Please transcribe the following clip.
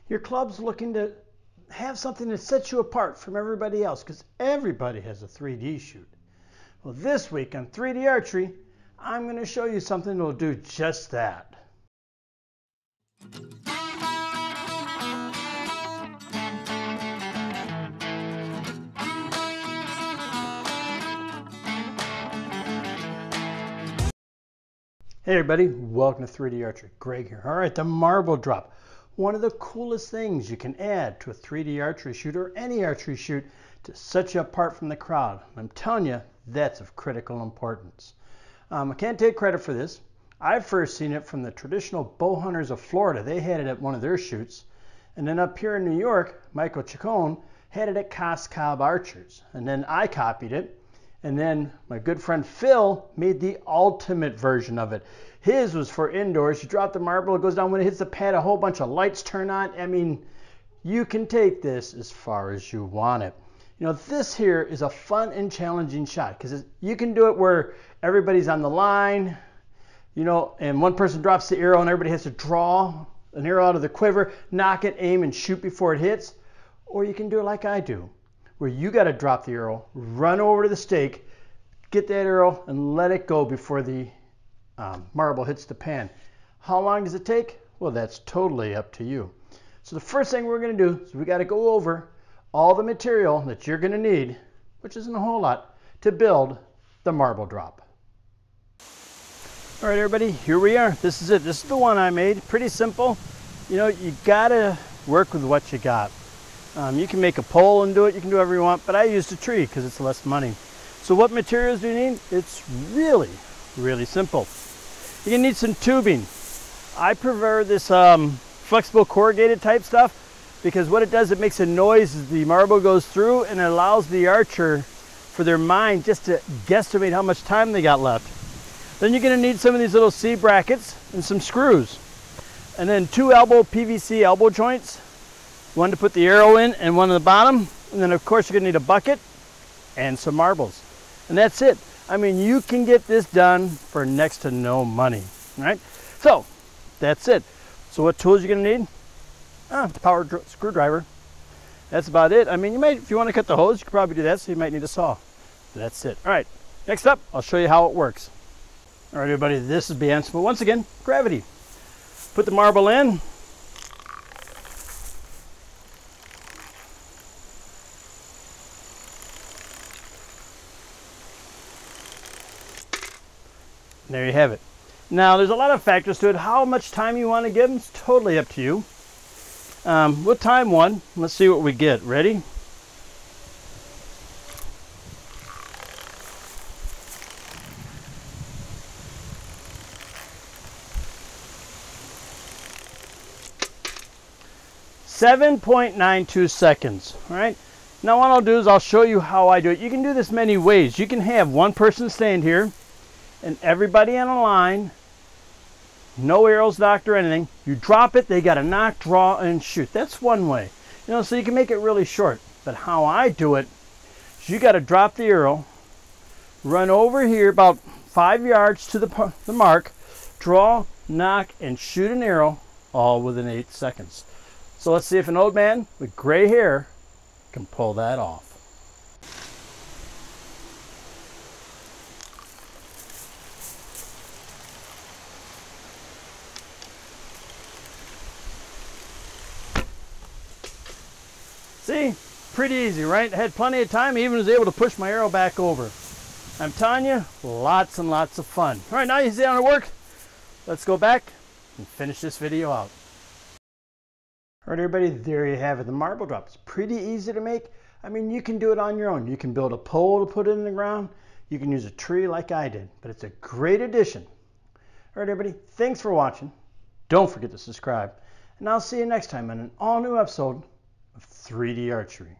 Your club's looking to have something that sets you apart from everybody else, because everybody has a 3D shoot. Well, this week on 3D Archery, I'm going to show you something that will do just that. Hey everybody, welcome to 3D Archery. Greg here. All right, the marble drop. One of the coolest things you can add to a 3D archery shoot or any archery shoot to set you apart from the crowd. I'm telling you, that's of critical importance. I can't take credit for this. I've first seen it from the traditional bow hunters of Florida. They had it at one of their shoots. And then up here in New York, Michael Chacon had it at Cos Cob Archers. And then I copied it. And then my good friend Phil made the ultimate version of it. His was for indoors. You drop the marble, it goes down. When it hits the pad, a whole bunch of lights turn on. I mean, you can take this as far as you want it. You know, this here is a fun and challenging shot because you can do it where everybody's on the line, you know, and one person drops the arrow and everybody has to draw an arrow out of the quiver, knock it, aim, and shoot before it hits. Or you can do it like I do, where you got to drop the arrow, run over to the stake, get that arrow, and let it go before the marble hits the pan. How long does it take? Well, that's totally up to you. So the first thing we're going to do is we got to go over all the material that you're going to need, which isn't a whole lot, to build the marble drop. All right, everybody, here we are. This is it. This is the one I made. Pretty simple. You know, you got to work with what you got. You can make a pole and do it. You can do whatever you want, but I used a tree because it's less money. So what materials do you need? It's really, really simple. You're going to need some tubing. I prefer this flexible corrugated type stuff because what it does, it makes a noise as the marble goes through, and it allows the archer for their mind just to guesstimate how much time they got left. Then you're going to need some of these little C brackets and some screws. And then 2 PVC elbow joints. One to put the arrow in and one on the bottom. And then of course you're gonna need a bucket and some marbles. And that's it. I mean, you can get this done for next to no money, right? So that's it. So what tools you're gonna need? Power screwdriver. That's about it. I mean, you might, if you wanna cut the hose, you could probably do that, so you might need a saw. That's it. All right, next up, I'll show you how it works. All right, everybody, this is beyond simple. Once again, gravity. Put the marble in. There you have it. Now, there's a lot of factors to it. How much time you want to give them is totally up to you. We'll time one. Let's see what we get. Ready? .92 seconds. All right. Now, what I'll do is I'll show you how I do it. You can do this many ways. You can have one person stand here, and everybody on a line, no arrows knocked or anything. You drop it, they got to knock, draw, and shoot. That's one way. You know, so you can make it really short. But how I do it is you got to drop the arrow, run over here about 5 yards to the mark, draw, knock, and shoot an arrow, all within 8 seconds. So let's see if an old man with gray hair can pull that off. See, pretty easy, right? I had plenty of time. I even was able to push my arrow back over. I'm telling you, lots and lots of fun. All right, now you see how it works. Let's go back and finish this video out. All right, everybody, there you have it. The marble drop is pretty easy to make. I mean, you can do it on your own. You can build a pole to put it in the ground. You can use a tree like I did, but it's a great addition. All right, everybody, thanks for watching. Don't forget to subscribe, and I'll see you next time on an all-new episode of 3D Archery.